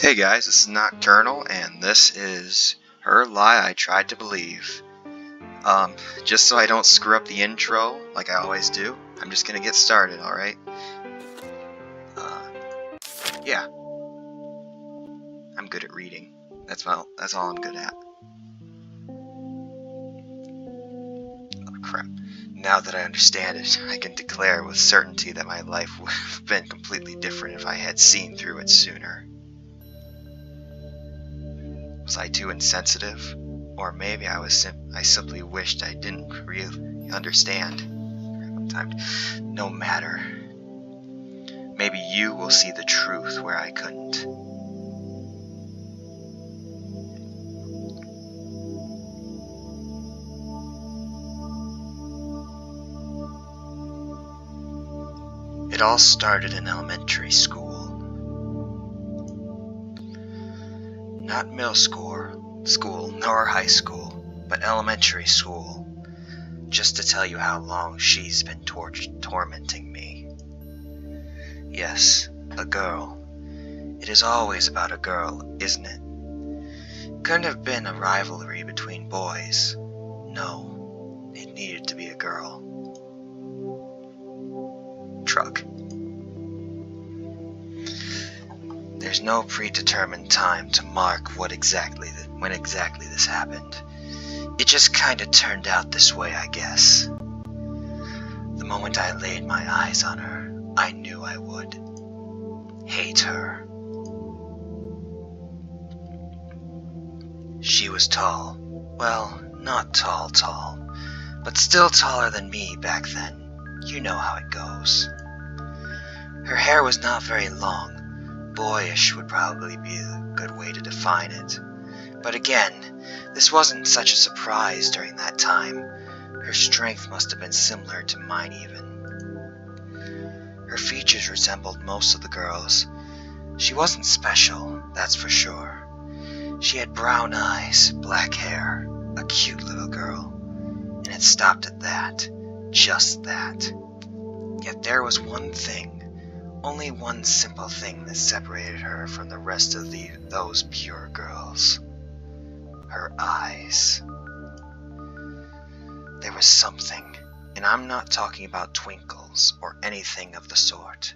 Hey guys, this is Nocturnal, and this is Her Lie I Tried to Believe. Just so I don't screw up the intro like I always do, I'm just gonna get started, alright? Yeah. I'm good at reading. That's all I'm good at. Oh, crap. Now that I understand it, I can declare with certainty that my life would have been completely different if I had seen through it sooner. Was I too insensitive? Or maybe I simply wished I didn't really understand. No matter. Maybe you will see the truth where I couldn't. It all started in elementary school. Not middle school, nor high school, but elementary school. Just to tell you how long she's been tormenting me. Yes, a girl. It is always about a girl, isn't it? Couldn't have been a rivalry between boys. No, it needed to be a girl. Truck. There's no predetermined time to mark when exactly this happened. It just kinda turned out this way, I guess. The moment I laid my eyes on her, I knew I would hate her. She was tall. Well, not tall, but still taller than me back then. You know how it goes. Her hair was not very long. Boyish would probably be a good way to define it. But again, this wasn't such a surprise during that time. Her strength must have been similar to mine even. Her features resembled most of the girls. She wasn't special, that's for sure. She had brown eyes, black hair, a cute little girl. And it stopped at that. Just that. Yet there was one thing. Only one simple thing that separated her from the rest of those pure girls. Her eyes. There was something, and I'm not talking about twinkles or anything of the sort.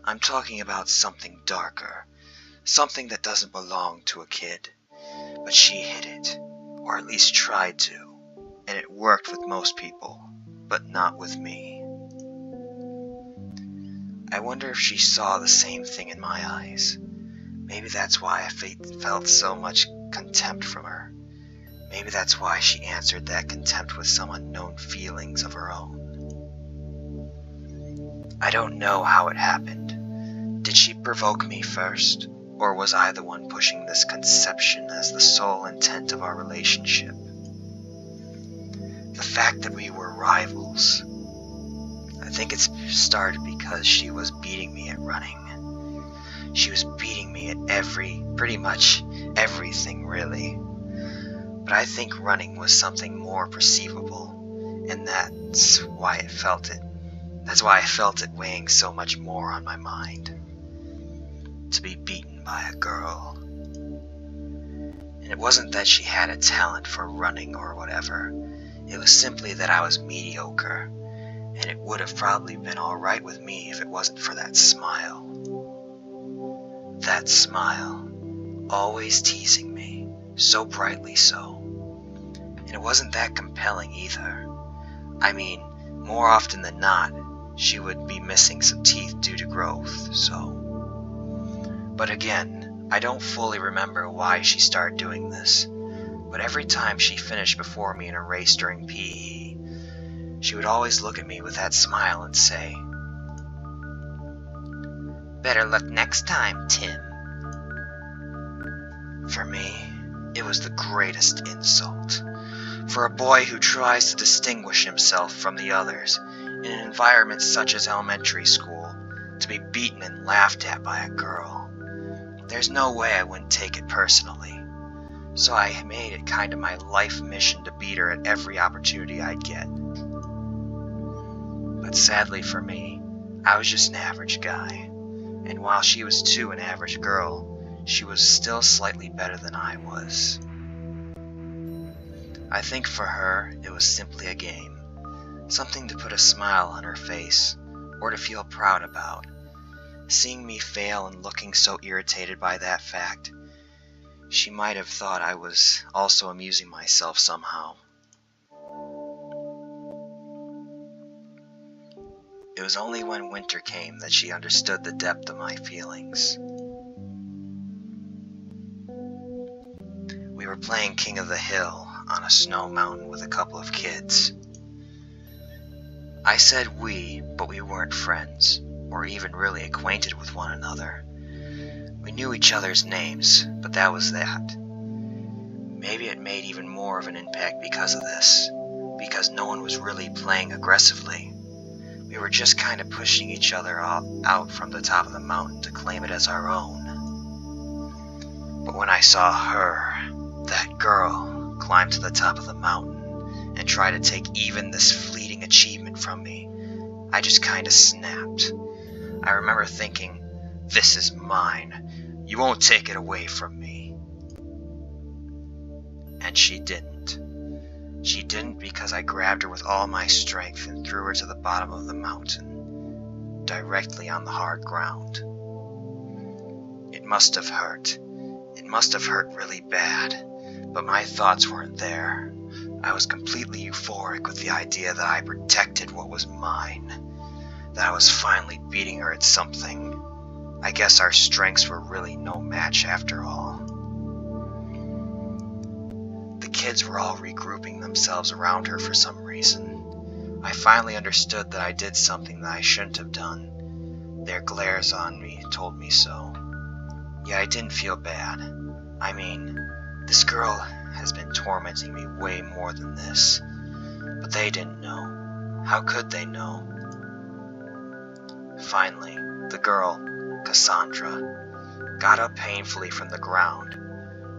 I'm talking about something darker, something that doesn't belong to a kid. But she hid it, or at least tried to, and it worked with most people, but not with me. I wonder if she saw the same thing in my eyes. Maybe that's why I felt so much contempt from her. Maybe that's why she answered that contempt with some unknown feelings of her own. I don't know how it happened. Did she provoke me first, or was I the one pushing this conception as the sole intent of our relationship? The fact that we were rivals. I think it started because she was beating me at running. She was beating me at pretty much everything really. But I think running was something more perceivable, and that's why I felt it weighing so much more on my mind. To be beaten by a girl. And it wasn't that she had a talent for running or whatever. It was simply that I was mediocre. And it would have probably been alright with me if it wasn't for that smile. That smile, always teasing me, so brightly so. And it wasn't that compelling either. I mean, more often than not, she would be missing some teeth due to growth, so. But again, I don't fully remember why she started doing this, but every time she finished before me in a race during PE, she would always look at me with that smile and say, "Better luck next time, Tim." For me, it was the greatest insult. For a boy who tries to distinguish himself from the others in an environment such as elementary school, to be beaten and laughed at by a girl. There's no way I wouldn't take it personally. So I made it kind of my life mission to beat her at every opportunity I'd get. But sadly for me, I was just an average guy, and while she was too an average girl, she was still slightly better than I was. I think for her, it was simply a game, something to put a smile on her face, or to feel proud about. Seeing me fail and looking so irritated by that fact, she might have thought I was also amusing myself somehow. It was only when winter came that she understood the depth of my feelings. We were playing King of the Hill on a snow mountain with a couple of kids. I said we, but we weren't friends, or even really acquainted with one another. We knew each other's names, but that was that. Maybe it made even more of an impact because of this, because no one was really playing aggressively. We were just kind of pushing each other out from the top of the mountain to claim it as our own. But when I saw her, that girl, climb to the top of the mountain and try to take even this fleeting achievement from me, I just kind of snapped. I remember thinking, this is mine. You won't take it away from me. And she didn't. She didn't because I grabbed her with all my strength and threw her to the bottom of the mountain, directly on the hard ground. It must have hurt. It must have hurt really bad, but my thoughts weren't there. I was completely euphoric with the idea that I protected what was mine, that I was finally beating her at something. I guess our strengths were really no match after all. The kids were all regrouping themselves around her for some reason. I finally understood that I did something that I shouldn't have done. Their glares on me told me so. Yet I didn't feel bad. I mean, this girl has been tormenting me way more than this. But they didn't know. How could they know? Finally, the girl, Cassandra, got up painfully from the ground.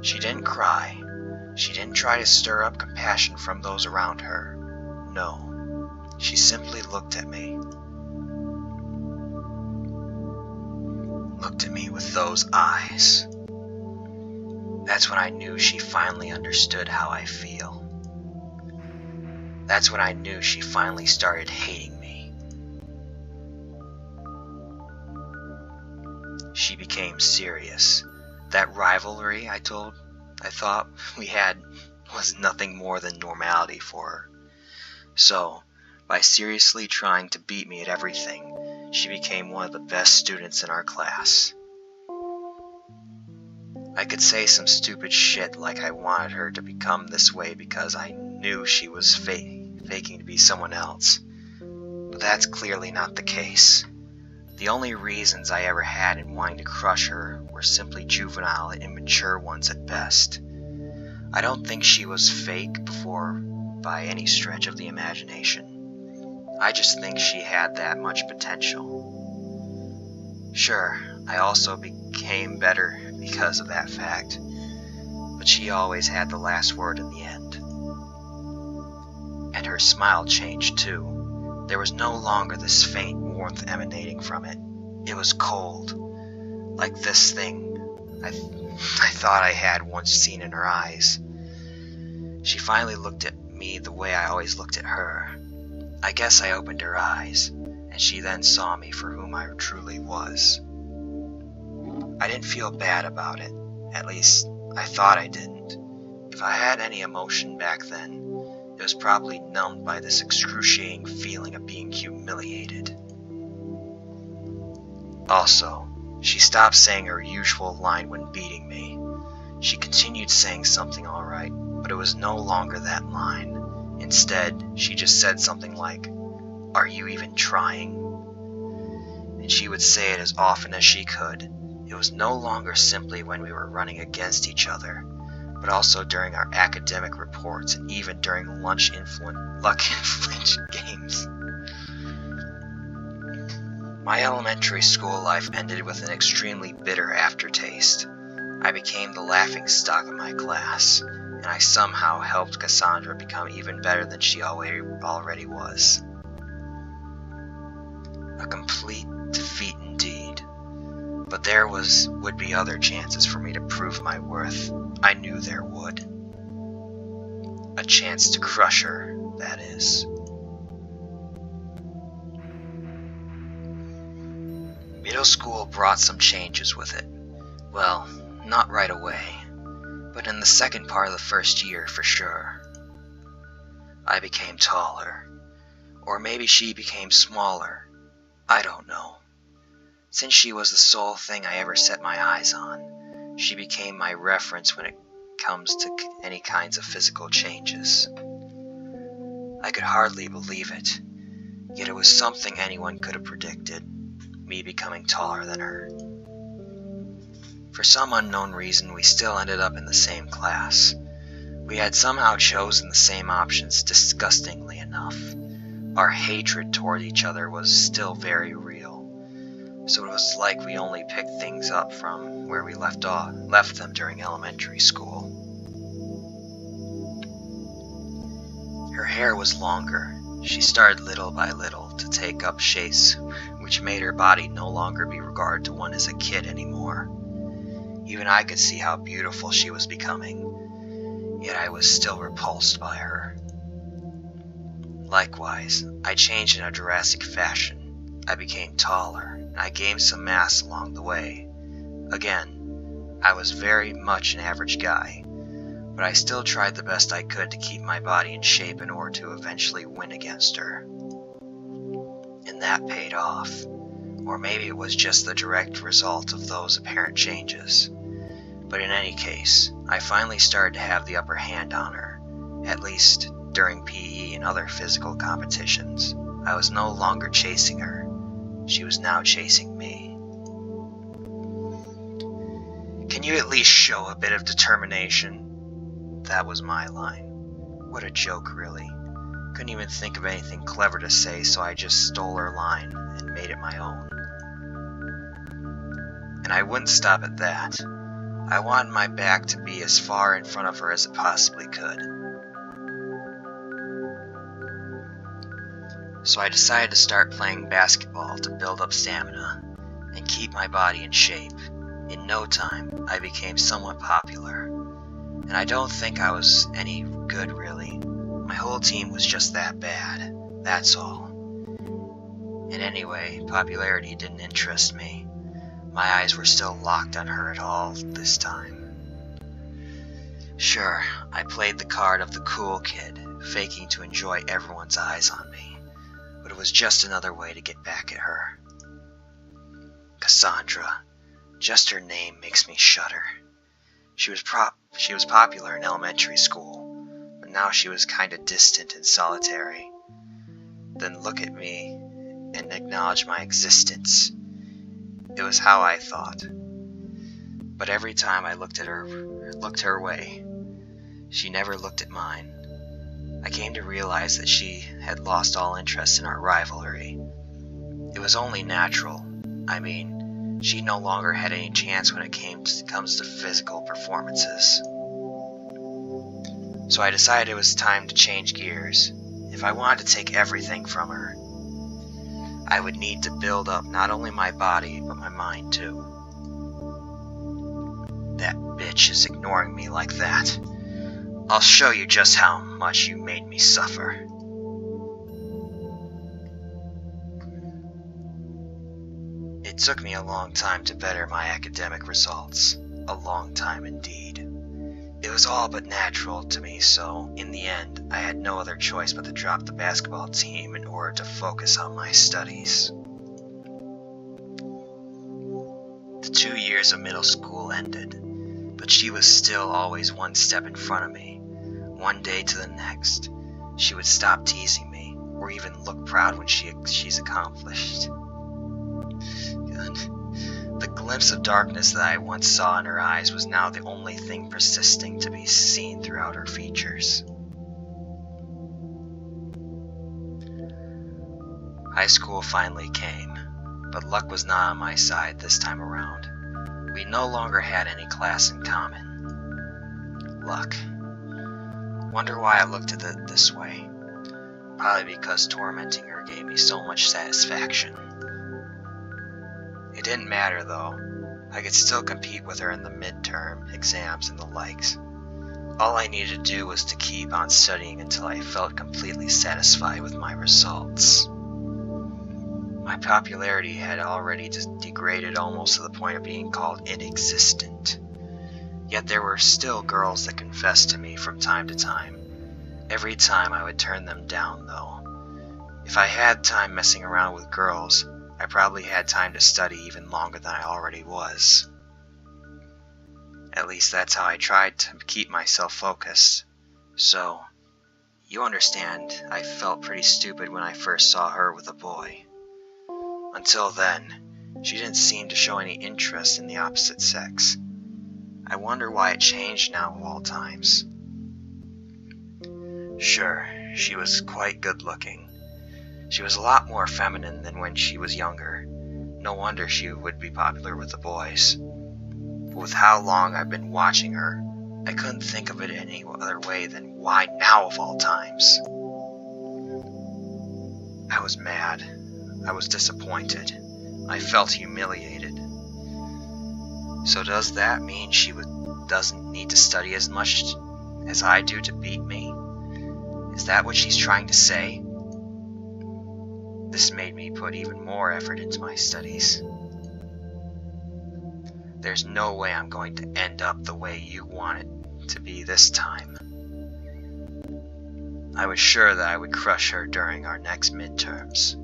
She didn't cry. She didn't try to stir up compassion from those around her. No, she simply looked at me. Looked at me with those eyes. That's when I knew she finally understood how I feel. That's when I knew she finally started hating me. She became serious. That rivalry I thought we had was nothing more than normality for her. So, by seriously trying to beat me at everything, she became one of the best students in our class. I could say some stupid shit like I wanted her to become this way because I knew she was faking to be someone else. But that's clearly not the case. The only reasons I ever had in wanting to crush her were simply juvenile and immature ones at best. I don't think she was fake before by any stretch of the imagination. I just think she had that much potential. Sure, I also became better because of that fact, but she always had the last word in the end. And her smile changed too. There was no longer this faint warmth emanating from it. It was cold, like this thing I thought I had once seen in her eyes. She finally looked at me the way I always looked at her. I guess I opened her eyes, and she then saw me for whom I truly was. I didn't feel bad about it. At least, I thought I didn't. If I had any emotion back then, it was probably numbed by this excruciating feeling of being humiliated. Also, she stopped saying her usual line when beating me. She continued saying something alright, but it was no longer that line. Instead, she just said something like, "Are you even trying?" And she would say it as often as she could. It was no longer simply when we were running against each other, but also during our academic reports and even during luck influence games. My elementary school life ended with an extremely bitter aftertaste. I became the laughingstock of my class, and I somehow helped Cassandra become even better than she already was. A complete defeat indeed. But there would be other chances for me to prove my worth. I knew there would. A chance to crush her, that is. Middle school brought some changes with it. Well, not right away, but in the second part of the first year for sure. I became taller, or maybe she became smaller. I don't know. Since she was the sole thing I ever set my eyes on, she became my reference when it comes to any kinds of physical changes. I could hardly believe it, yet it was something anyone could have predicted, me becoming taller than her. For some unknown reason, we still ended up in the same class. We had somehow chosen the same options, disgustingly enough. Our hatred toward each other was still very real, so it was like we only picked things up from where we left them during elementary school. Her hair was longer. She started little by little to take up shapes which made her body no longer be regarded to one as a kid anymore. Even I could see how beautiful she was becoming, yet I was still repulsed by her. Likewise, I changed in a drastic fashion. I became taller, and I gained some mass along the way. Again, I was very much an average guy, but I still tried the best I could to keep my body in shape in order to eventually win against her. And that paid off. Or maybe it was just the direct result of those apparent changes. But in any case, I finally started to have the upper hand on her, at least during PE and other physical competitions. I was no longer chasing her. She was now chasing me. "Can you at least show a bit of determination?" That was my line. What a joke, really. Couldn't even think of anything clever to say, so I just stole her line and made it my own. And I wouldn't stop at that. I wanted my back to be as far in front of her as it possibly could. So I decided to start playing basketball to build up stamina and keep my body in shape. In no time, I became somewhat popular. And I don't think I was any good, really. My whole team was just that bad. That's all. And anyway, popularity didn't interest me. My eyes were still locked on her at all this time. Sure, I played the card of the cool kid, faking to enjoy everyone's eyes on me. But it was just another way to get back at her. Cassandra. Just her name makes me shudder. She was popular in elementary school, but now she was kind of distant and solitary. Then look at me and acknowledge my existence. It was how I thought. But every time I looked her way, she never looked at mine. I came to realize that she had lost all interest in our rivalry. It was only natural. I mean, she no longer had any chance when it comes to physical performances. So I decided it was time to change gears. If I wanted to take everything from her, I would need to build up not only my body, but my mind too. That bitch is ignoring me like that. I'll show you just how much you made me suffer. It took me a long time to better my academic results. A long time indeed. It was all but natural to me, so in the end, I had no other choice but to drop the basketball team in order to focus on my studies. The 2 years of middle school ended, but she was still always one step in front of me. One day to the next, she would stop teasing me, or even look proud when she's accomplished. The glimpse of darkness that I once saw in her eyes was now the only thing persisting to be seen throughout her features. High school finally came, but luck was not on my side this time around. We no longer had any class in common. Luck. Wonder why I looked at it this way. Probably because tormenting her gave me so much satisfaction. It didn't matter though. I could still compete with her in the midterm exams and the likes. All I needed to do was to keep on studying until I felt completely satisfied with my results. My popularity had already degraded almost to the point of being called inexistent. Yet there were still girls that confessed to me from time to time. Every time I would turn them down, though. If I had time messing around with girls, I probably had time to study even longer than I already was. At least that's how I tried to keep myself focused. So, you understand, I felt pretty stupid when I first saw her with a boy. Until then, she didn't seem to show any interest in the opposite sex. I wonder why it changed now of all times. Sure, she was quite good looking. She was a lot more feminine than when she was younger. No wonder she would be popular with the boys. But with how long I've been watching her, I couldn't think of it any other way than why now of all times. I was mad. I was disappointed. I felt humiliated. So does that mean she doesn't need to study as much as I do to beat me? Is that what she's trying to say? This made me put even more effort into my studies. There's no way I'm going to end up the way you want it to be this time. I was sure that I would crush her during our next midterms.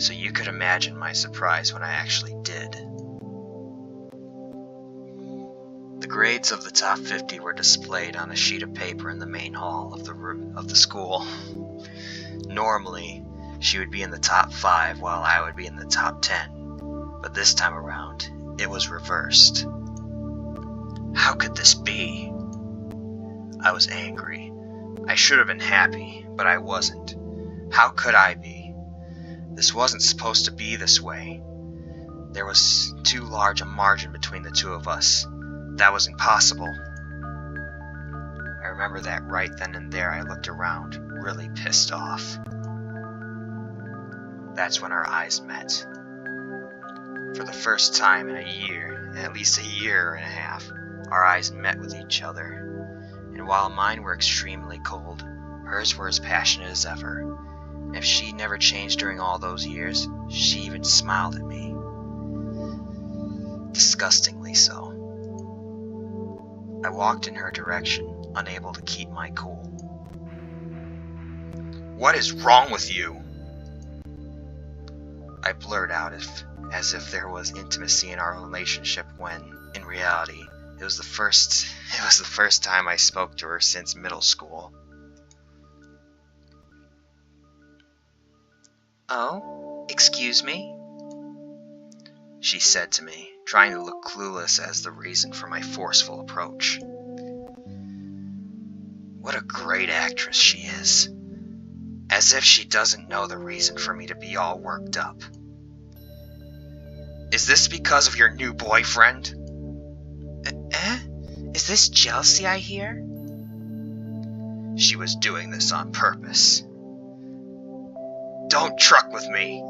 So you could imagine my surprise when I actually did. The grades of the top 50 were displayed on a sheet of paper in the main hall of the school. Normally, she would be in the top 5 while I would be in the top 10, but this time around, it was reversed. How could this be? I was angry. I should have been happy, but I wasn't. How could I be? This wasn't supposed to be this way. There was too large a margin between the two of us. That was impossible. I remember that right then and there I looked around, really pissed off. That's when our eyes met. For the first time in a year, at least a year and a half, our eyes met with each other. And while mine were extremely cold, hers were as passionate as ever. And if she never changed during all those years, she even smiled at me. Disgustingly so. I walked in her direction, unable to keep my cool. What is wrong with you? I blurted out as if there was intimacy in our relationship when, in reality, it was the first time I spoke to her since middle school. Oh, excuse me? She said to me, trying to look clueless as the reason for my forceful approach. What a great actress she is. As if she doesn't know the reason for me to be all worked up. Is this because of your new boyfriend? Is this jealousy I hear? She was doing this on purpose. Don't truck with me.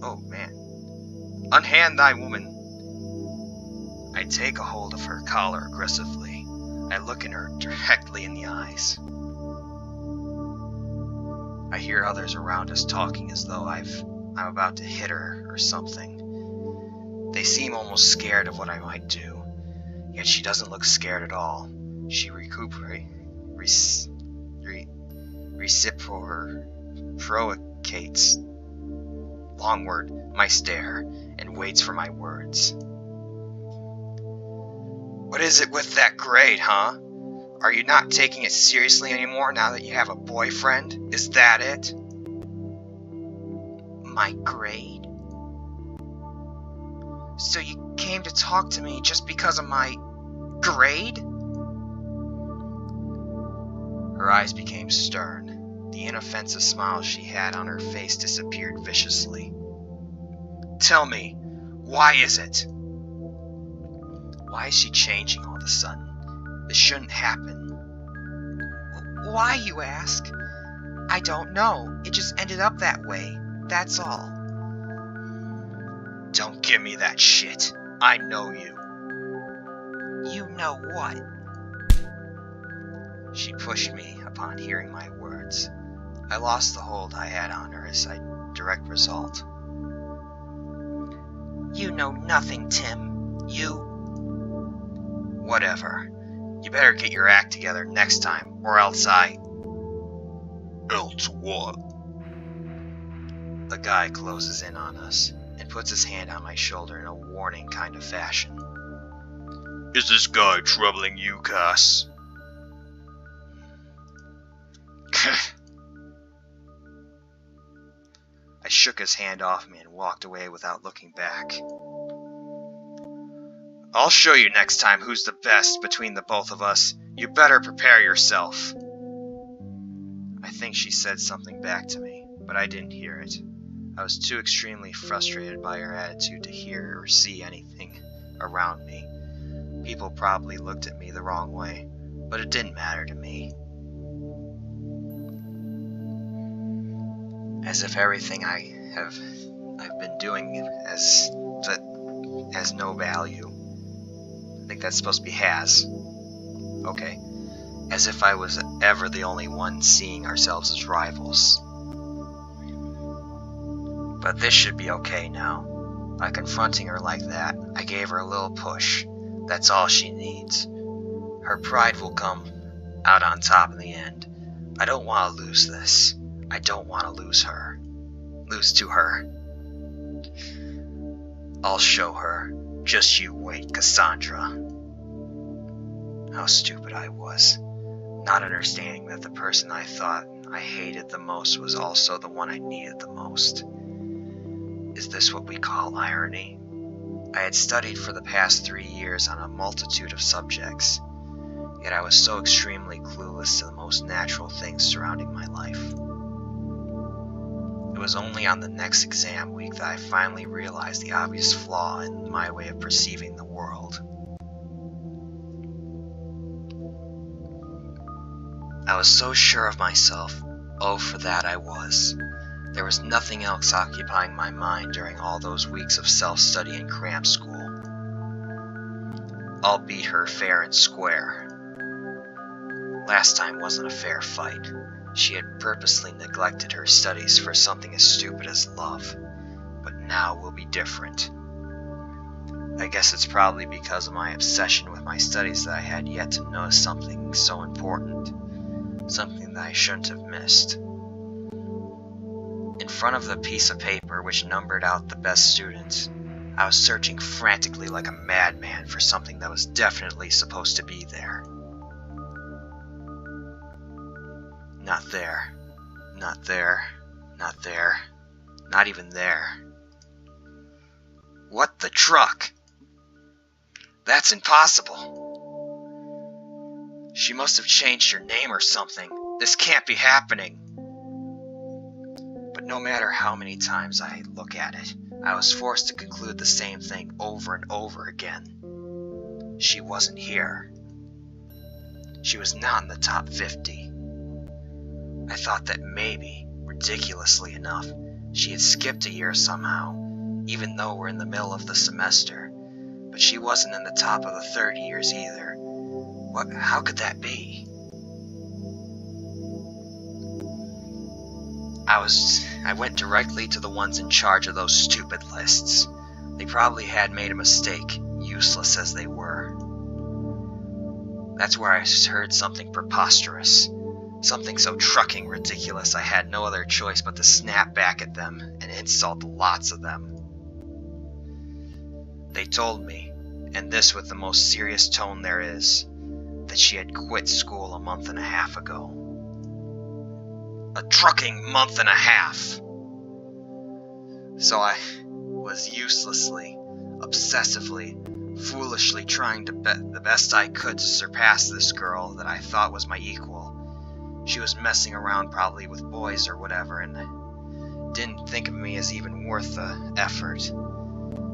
Oh man. Unhand thy woman. I take a hold of her collar aggressively. I look in her directly in the eyes. I hear others around us talking as though I'm about to hit her or something. They seem almost scared of what I might do, yet she doesn't look scared at all. She reciprocates, long word, my stare, and waits for my words. What is it with that grade, huh? Are you not taking it seriously anymore now that you have a boyfriend? Is that it? My grade? So you came to talk to me just because of my grade? Her eyes became stern. The inoffensive smile she had on her face disappeared viciously. Tell me, why is it? Why is she changing all of a sudden? This shouldn't happen. Why, you ask? I don't know. It just ended up that way. That's all. Don't give me that shit. I know you. You know what? She pushed me upon hearing my words. I lost the hold I had on her as a direct result. You know nothing, Tim. You... Whatever. You better get your act together next time, or else I... Else what? The guy closes in on us and puts his hand on my shoulder in a warning kind of fashion. Is this guy troubling you, Cass? I shook his hand off me and walked away without looking back. I'll show you next time who's the best between the both of us. You better prepare yourself. I think she said something back to me, but I didn't hear it. I was too extremely frustrated by her attitude to hear or see anything around me. People probably looked at me the wrong way, but it didn't matter to me. As if everything I've been doing has no value. I think that's supposed to be has. Okay. As if I was ever the only one seeing ourselves as rivals. But this should be okay now. By confronting her like that, I gave her a little push. That's all she needs. Her pride will come out on top in the end. I don't want to lose this. I don't want to lose her. Lose to her. I'll show her. Just you wait, Cassandra. How stupid I was. Not understanding that the person I thought I hated the most was also the one I needed the most. Is this what we call irony? I had studied for the past 3 years on a multitude of subjects, yet I was so extremely clueless to the most natural things surrounding my life. It was only on the next exam week that I finally realized the obvious flaw in my way of perceiving the world. I was so sure of myself. Oh, for that I was. There was nothing else occupying my mind during all those weeks of self-study and cram school. I'll beat her fair and square. Last time wasn't a fair fight. She had purposely neglected her studies for something as stupid as love. But now will be different. I guess it's probably because of my obsession with my studies that I had yet to notice something so important. Something that I shouldn't have missed. In front of the piece of paper which numbered out the best students, I was searching frantically like a madman for something that was definitely supposed to be there. Not there. Not there. Not there. Not even there. What the truck? That's impossible. She must have changed her name or something. This can't be happening. But no matter how many times I look at it, I was forced to conclude the same thing over and over again. She wasn't here. She was not in the top 50. I thought that maybe, ridiculously enough, she had skipped a year somehow, even though we're in the middle of the semester. But she wasn't in the top of the 30 years either. How could that be? I went directly to the ones in charge of those stupid lists. They probably had made a mistake, useless as they were. That's where I heard something preposterous. Something so trucking ridiculous I had no other choice but to snap back at them and insult lots of them. They told me, and this with the most serious tone there is, that she had quit school a month and a half ago. A trucking month and a half! So I was uselessly, obsessively, foolishly trying to bet the best I could to surpass this girl that I thought was my equal. She was messing around probably with boys or whatever and didn't think of me as even worth the effort.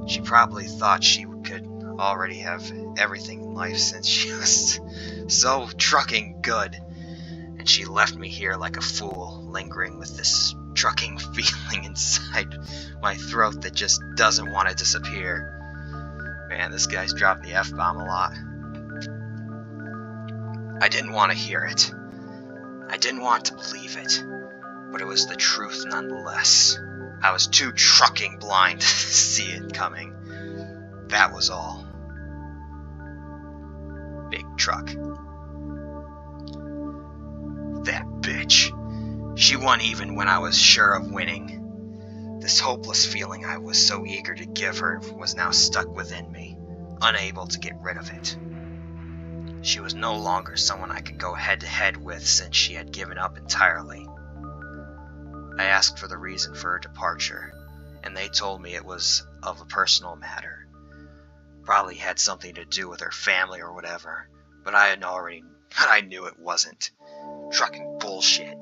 She probably thought she could already have everything in life since she was so trucking good, and she left me here like a fool, lingering with this trucking feeling inside my throat that just doesn't want to disappear. Man, this guy's dropped the F-bomb a lot. I didn't want to hear it. I didn't want to believe it. But it was the truth nonetheless. I was too trucking blind to see it coming. That was all. Big truck. That bitch. She won even when I was sure of winning. This hopeless feeling I was so eager to give her was now stuck within me, unable to get rid of it. She was no longer someone I could go head-to-head with since she had given up entirely. I asked for the reason for her departure, and they told me it was of a personal matter. Probably had something to do with her family or whatever, but I knew it wasn't. Trucking bullshit.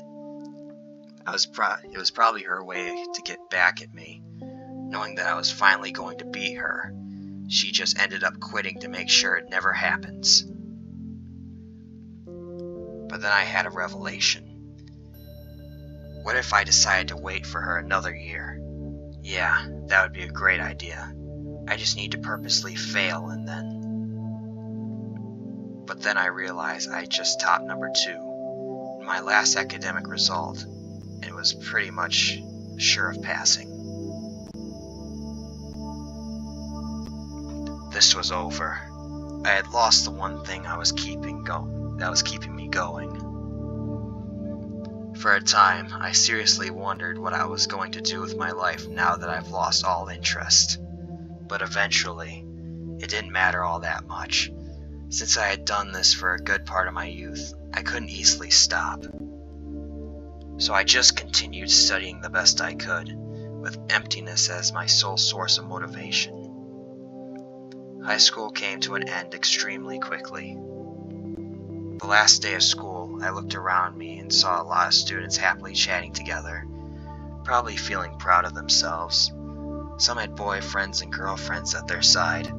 It was probably her way to get back at me, knowing that I was finally going to beat her. She just ended up quitting to make sure it never happens. But then I had a revelation. What if I decided to wait for her another year? Yeah, that would be a great idea. I just need to purposely fail and then... But then I realized I just topped number 2 in my last academic result, and was pretty much sure of passing. This was over. I had lost the one thing that was keeping me going. For a time, I seriously wondered what I was going to do with my life now that I've lost all interest. But eventually, it didn't matter all that much. Since I had done this for a good part of my youth, I couldn't easily stop. So I just continued studying the best I could, with emptiness as my sole source of motivation. High school came to an end extremely quickly. The last day of school, I looked around me and saw a lot of students happily chatting together, probably feeling proud of themselves. Some had boyfriends and girlfriends at their side,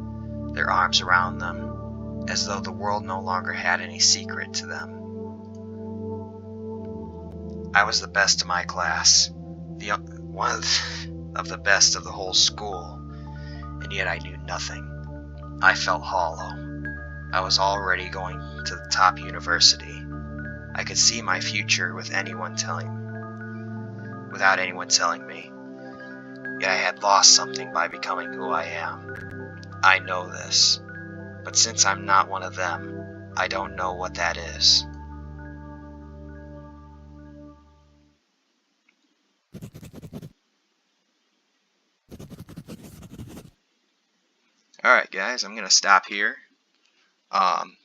their arms around them, as though the world no longer had any secret to them. I was the best of my class, one of the best of the whole school, and yet I knew nothing. I felt hollow. I was already going to the top university. I could see my future without anyone telling me. Yet I had lost something by becoming who I am. I know this, but since I'm not one of them, I don't know what that is. Alright guys, I'm going to stop here.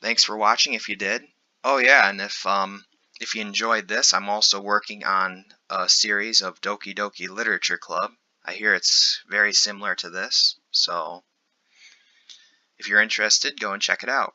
Thanks for watching if you did. Oh yeah, and if you enjoyed this, I'm also working on a series of Doki Doki Literature Club. I hear it's very similar to this, so if you're interested, go and check it out.